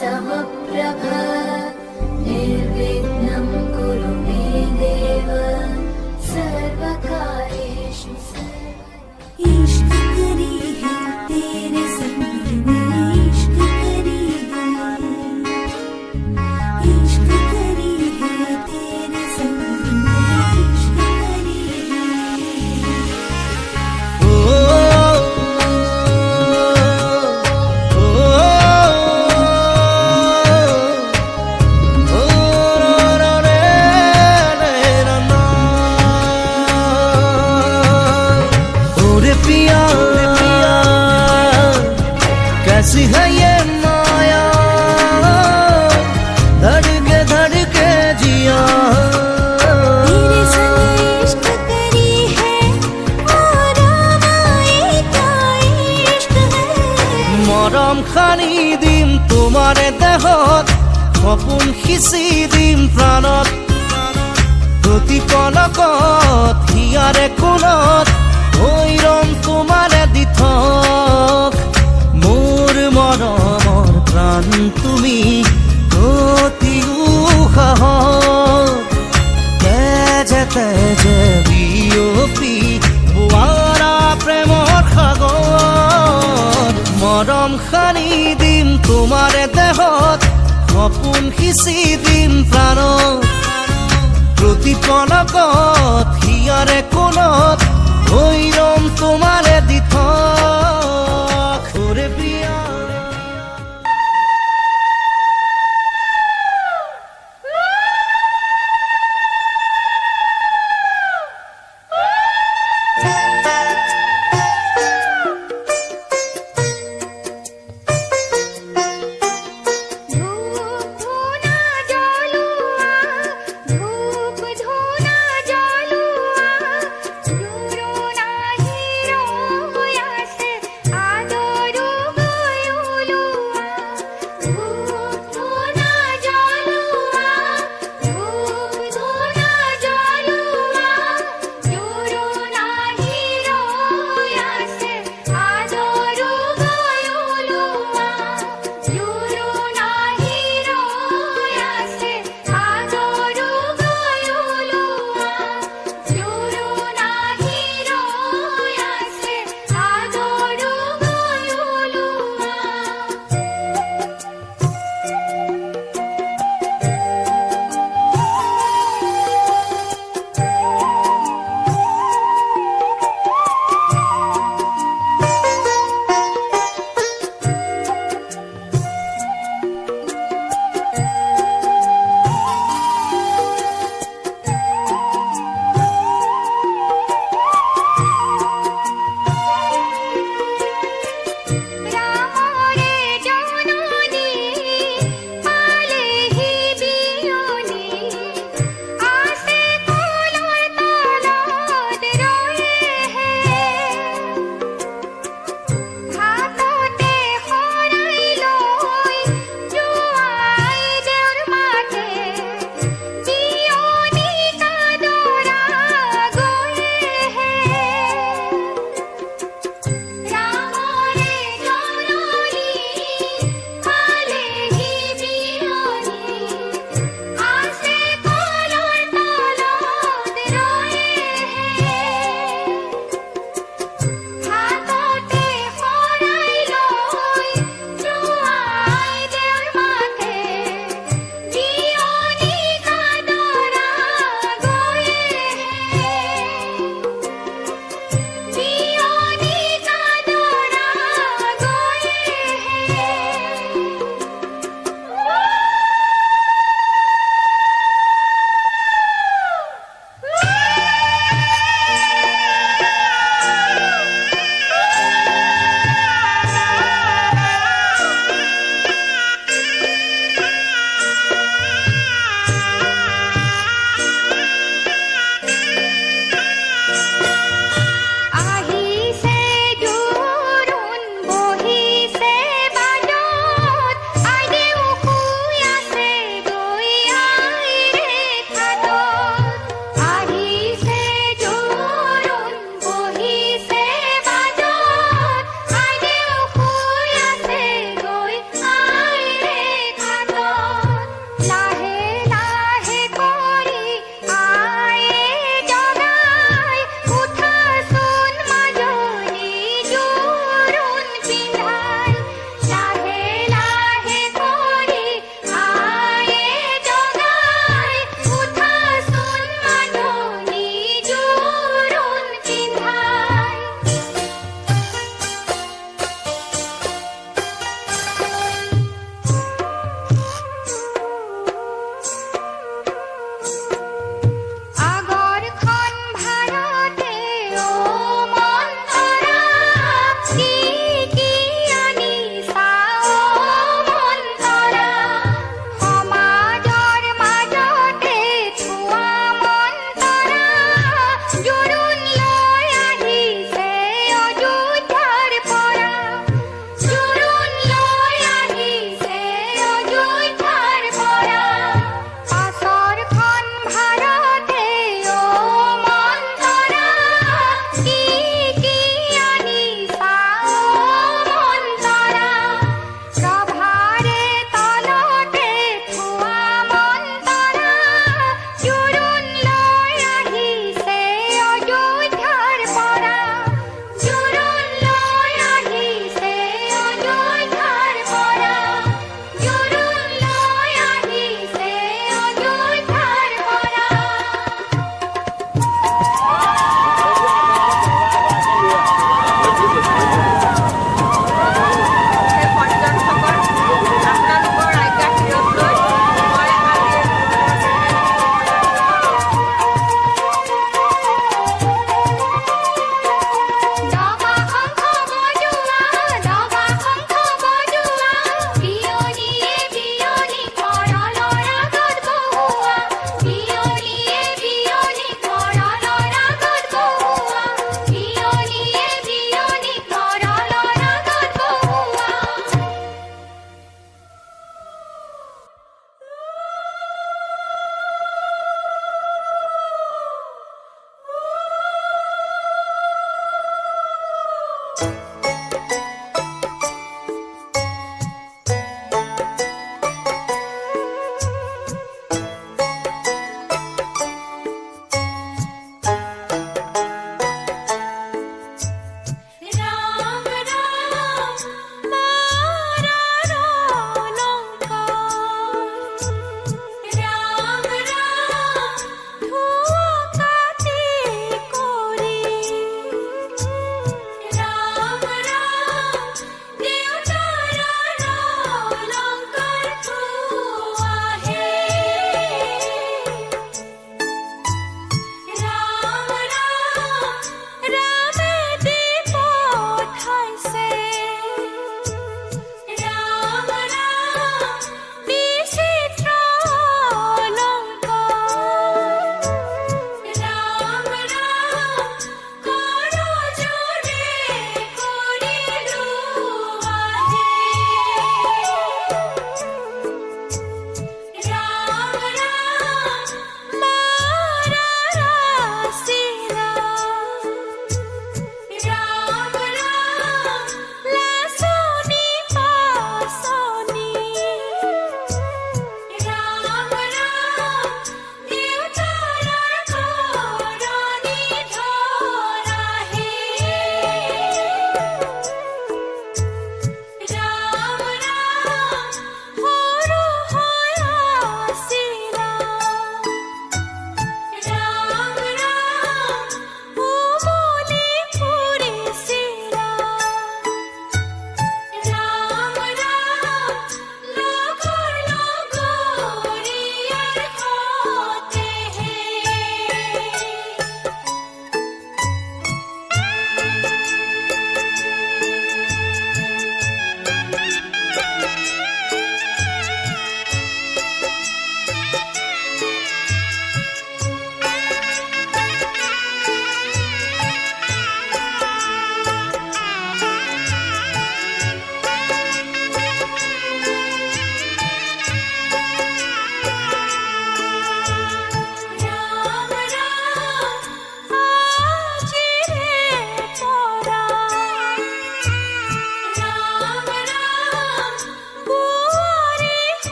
समप्रभ निर्विघ्नं कुरु मे देव सर्वकार्येषु सर्वदा। इश्क करी है तेरे संग में, इश्क करी है, इश्क करी है तेरे संग में, इश्क करी कैसी है ये माया, धड़के धड़के जिया तेरे संग इश्क करी है और आए क्या इश्क है। मरम खानी दिम तुम्हारे देहत, सपन सिंचि दिम प्राणत, प्रति पलकत हियारे कोणत भैरम तुम्हारे দি থক। मोर मरमर प्राण तुमी अति उसाहत, तेजे तेजे बियपी बोवारा प्रेमर सागर। मरम खानी दिम तुम्हारे देहत, सपन सिंचि दिम प्राणत, प्रति पलकत हियारे कोणत भैरम तुम्हारे দি থক। ओरे प्रिया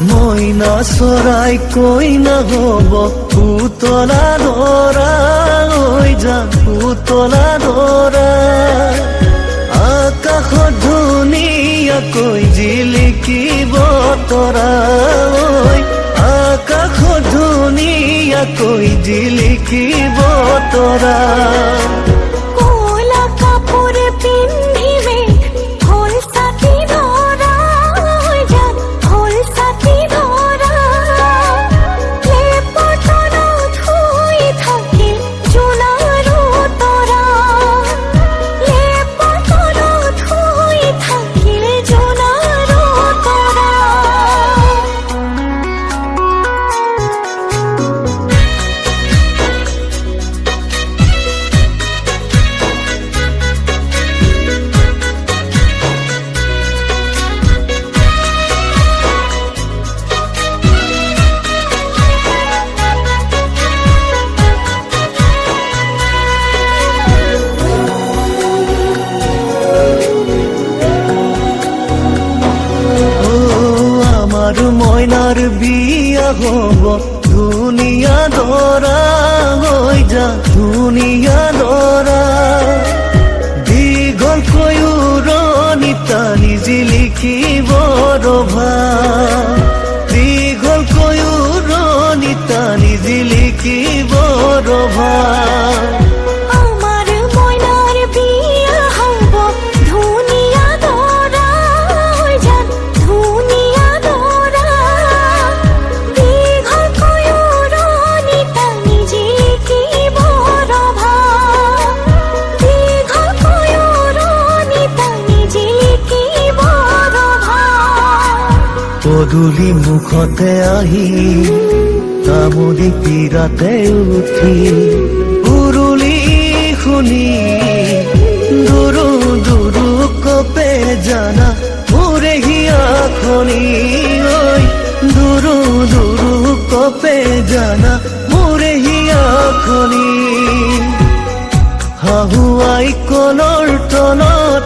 মইনা চৰাই কইনা হব পুতলা দৰা হৈ যাম পুতলা দৰা আকাশত ধুনীয়াকৈ জিলিকিব তৰা ঐ আকাশত ধুনীয়াকৈ জিলিকিব তৰা কোলা কাপোৰ পিন্ধিবে হ'ল ছাতি ধৰা হৈ যাক হ'ল ছাতি ধৰা লেপতনত শুই থাকিল জোনাৰো তৰা লেপতনত শুই থাকিল জোনাৰো তৰা আৰু মইনাৰ বিয়া হব ধুনীয়া দৰা হৈ যা ধুনীয়া দৰা দীঘলকৈ উৰণি টানি জিলিকিব ৰভা দীঘলকৈ উৰণি টানি জিলিকিব ৰভা আমাৰ ময়নাৰ বিয়া হব ধুনিয়া দৰা হৈ যাক ধুনিয়া দৰা দীঘল কয়ুৰণি টানি জিলিকিব ৰভা দীঘল কয়ুৰণি টানি জিলিকিব ৰভা পদূলি মুখতে আহি তামুলি পীৰাতে উঠি উৰুলি শুনি দুৰু দুৰু কপে জানা মোৰে হিয়াখনি ঐ দুৰু দুৰু কপে জানা মোৰে হিয়াখনি হাহুৱাই কলৰ তলত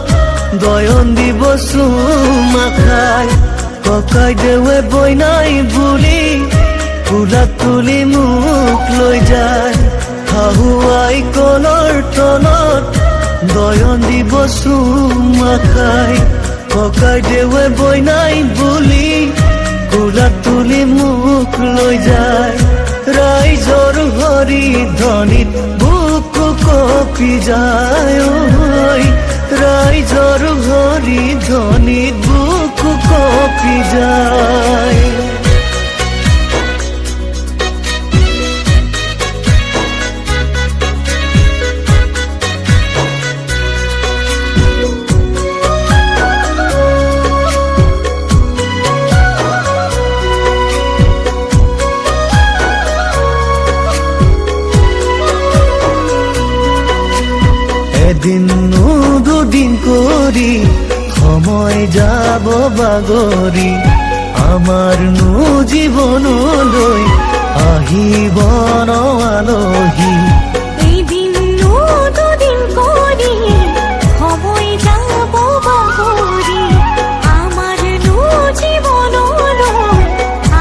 দয়ন দিব চুমা খাই ককাই দেৱে বইনাই বুলি ফুলাক তুলি মোক লৈ যায় হাহুৱাই কলৰ তলত দয়ন দিব চুমা খাই ককাই দেৱে বইনাই বুলি ফুলাক তুলি মোক লৈ যায় ৰাইজৰ হৰি ধ্বনিত বুকু কঁপি যায় ঐ ৰাইজৰ হৰি ধ্বনিত বুকু কঁপি যায় এদিন দুদিন কৰি সময় যাব বাগৰি আমাৰ জীৱনলৈ আহিব ন আলহী এদিন দুদিন কৰি সময় যাব বাগৰি আমাৰ জীৱনলৈ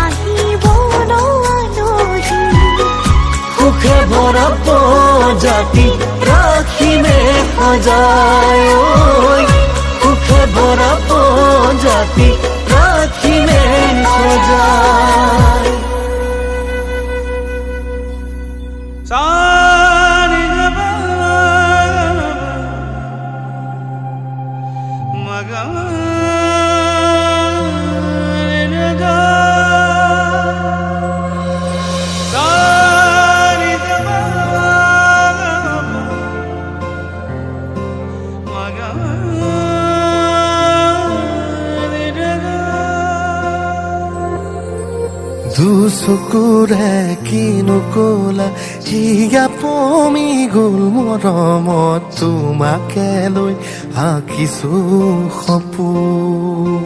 আহিব ন আলহী সুখে ভৰা প্ৰজাতি ৰাখিমে সজায় ঐ সুখে ভৰা প্ৰজাতি ৰাখিমে সজায় Maga দুচকুৰে কিনো কলা হিয়া পমি গ'ল মৰমত তোমাকে লৈ আঁকিছো সপোন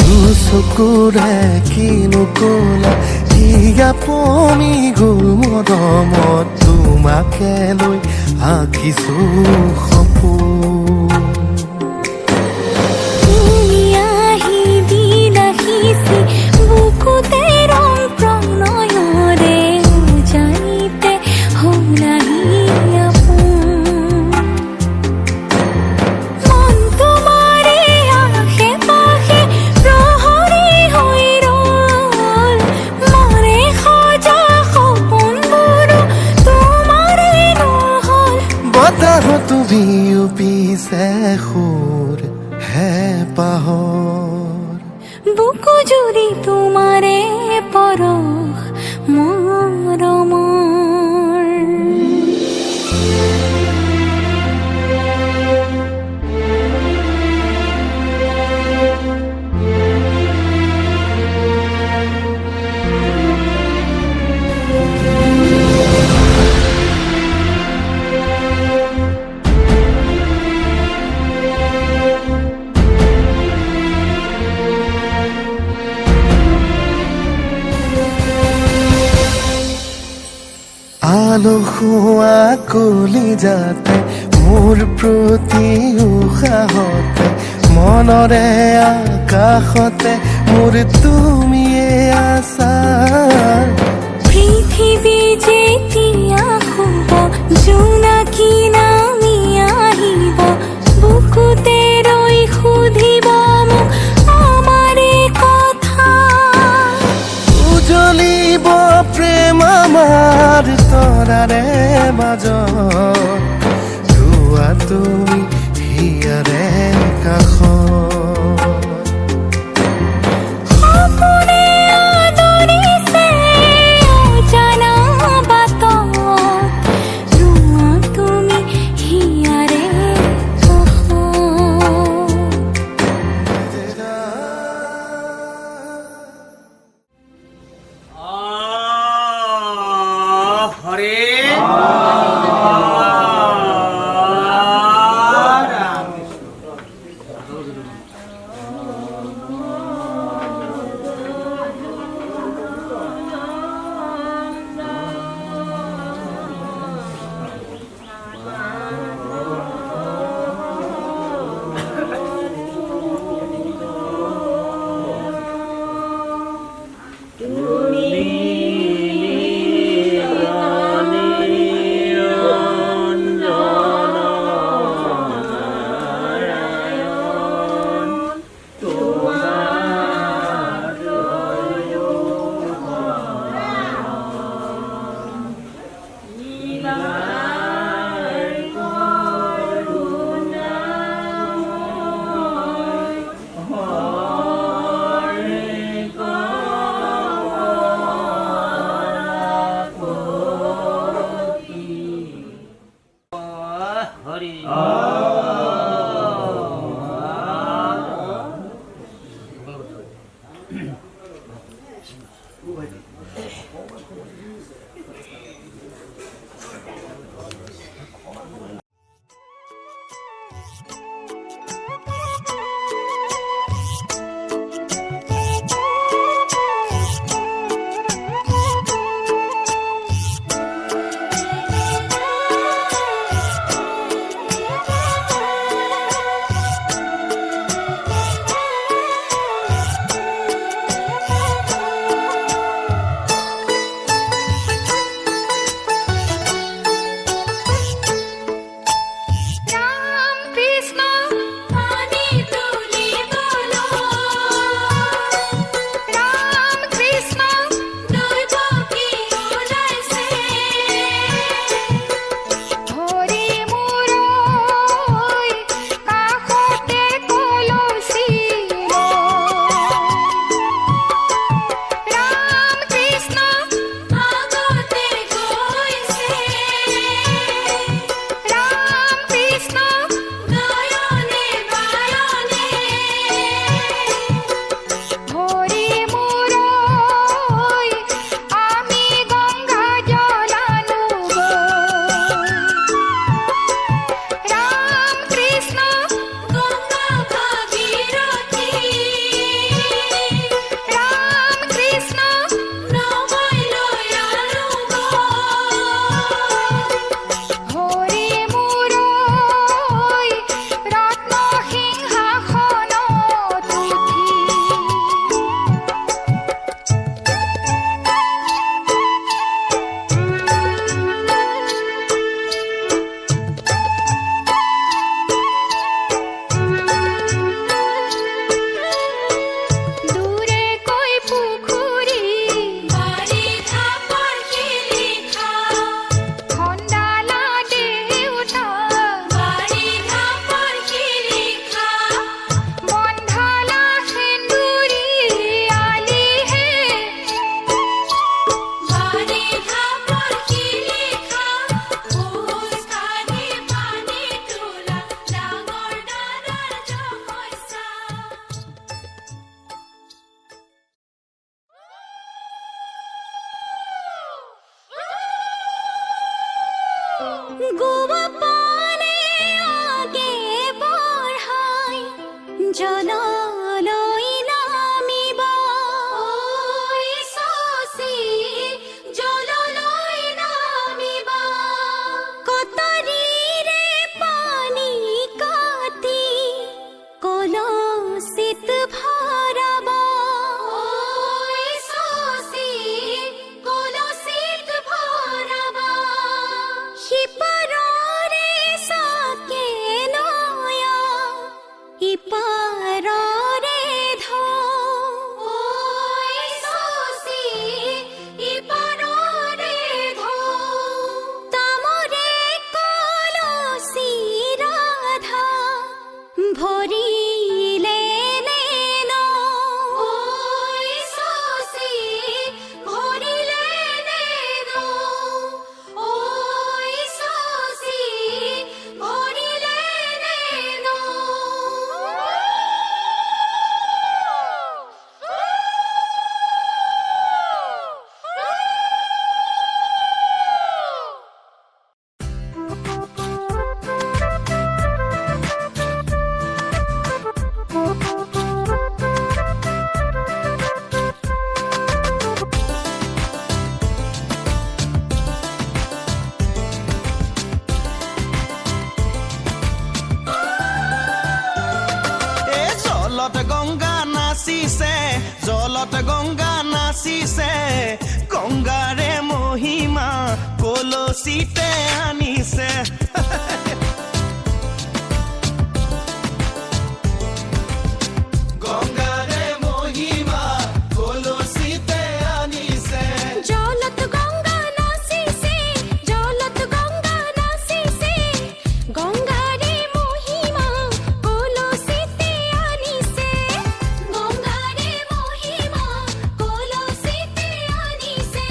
দুচকুৰে কিনো কলা হিয়া পমি গ'ল মৰমত তোমাকে লৈ আঁকিছো সপোন তুমি আহি দিলা সিঁচি বুকুতে ৰং প্ৰণয়ৰে উজানিতে হলাহি আপোন মন তোমাৰে আশে পাশে প্ৰহৰী হৈ ৰ'ল মনে সজা সপোনবোৰো তোমাৰে নহ'ল বতাহতো বিয়পিছে সুৰ হেঁপাহৰ বুকু জুৰি তোমাৰে পৰশ মৰমৰ আলসুৱা কলিজাতে মোৰ প্ৰতি উশাহতে মনৰে আকাশতে মোৰ তুমিয়ে আছা পৃথিৱী যেতিয়া শুব জোনাকী নামি আহিব বুকুতে ৰৈ সুধিব মোক আমাৰে কথা উজলিব প্ৰেম আমাৰ তৰাৰে মাজত ৰোৱা তুমি হিয়াৰে কাষত সপোনে আদৰিছে অজানা বাটত ৰোৱা তুমি হিয়াৰে কাষত হরে গোয়া পানে আগে বঢ়াই জললৈ নামিব ঐ শশী জললৈ নামিব কটাৰীৰে পানী কাটি কলসিত ভৰাব ঐ শশী কলসিত ভৰাব সিপাৰৰে চাকে নয়া ইপাৰৰে ঢৌ ঐ শশী ইপাৰৰে ঢৌ তামৰে কলসি ৰাধা ভৰিলে নেন ঐ শশী ভৰিলে নেন ঐ শশী ভৰিলে নেন এ জলত গংগা নাচিছে, জলত গংগা নাচিছে, গংগাৰে মহিমা কলচিতে আনিছে। গংগাৰে মহিমা কলচিতে আনিছে। জলত গঙ্গা নাচিছে, জলত গঙ্গা নাচিছে, গঙ্গাৰে মহিমা কলসিতে আনিছে, গঙ্গাৰে মহিমা কলসিতে আনিছে।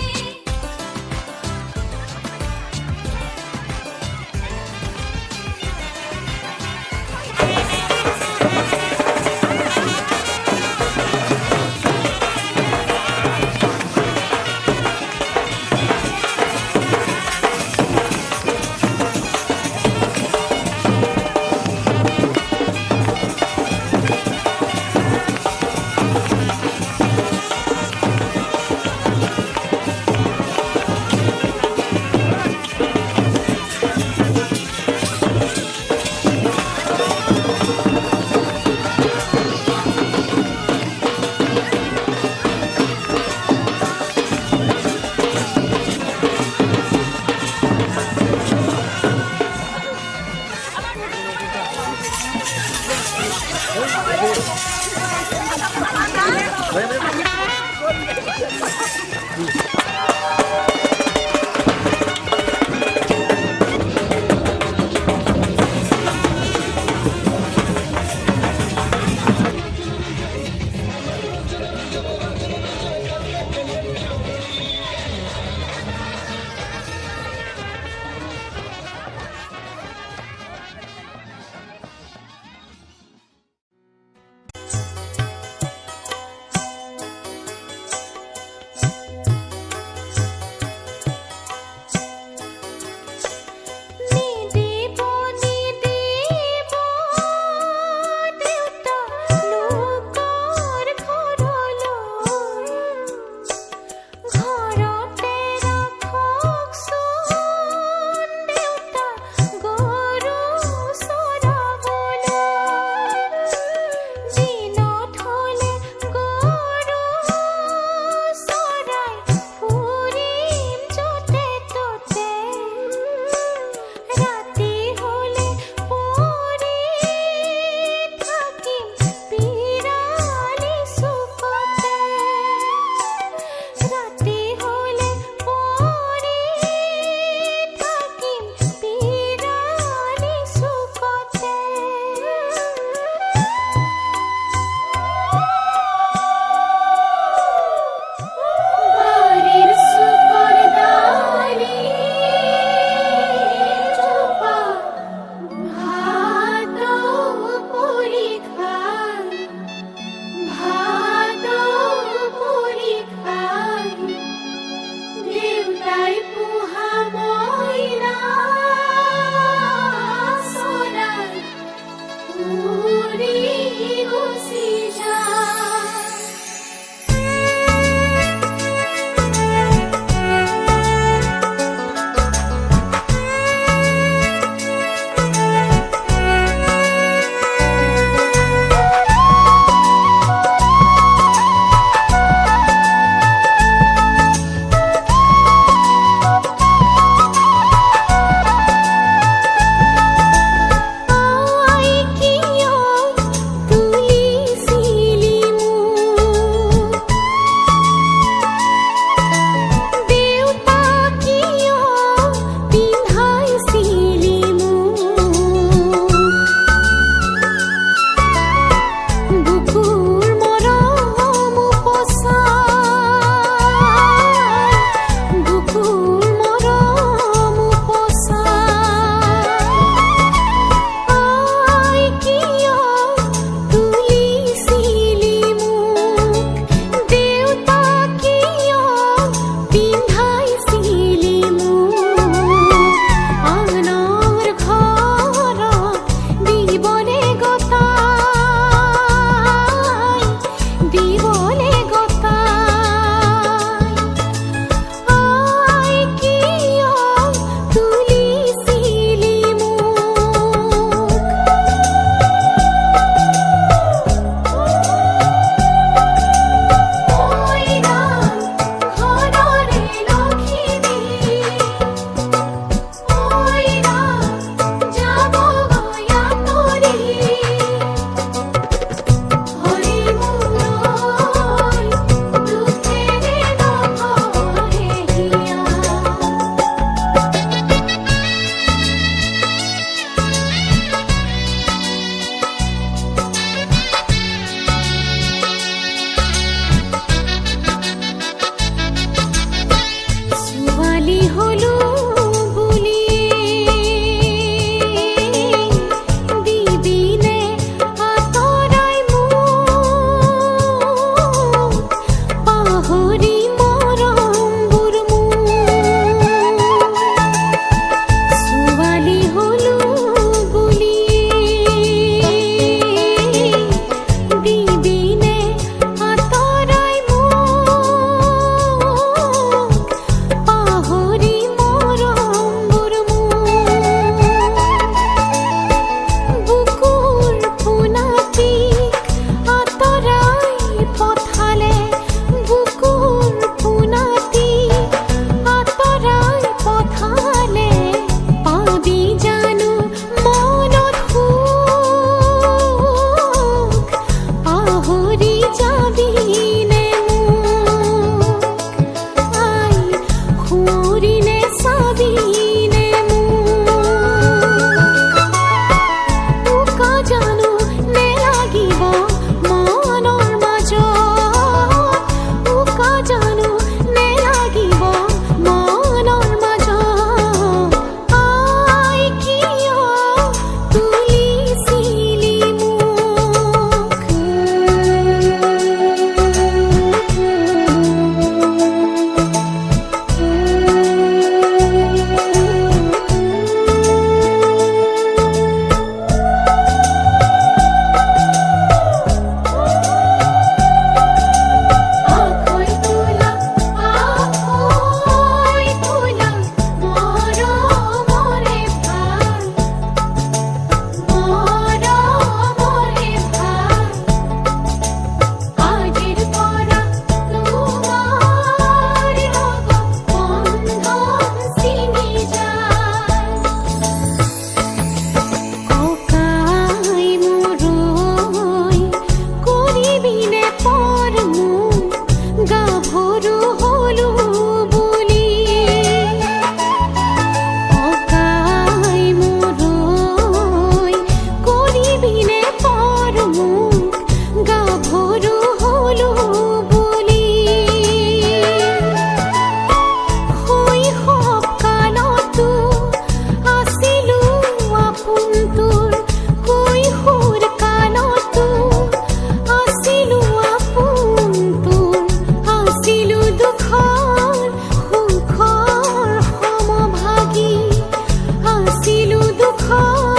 সুখ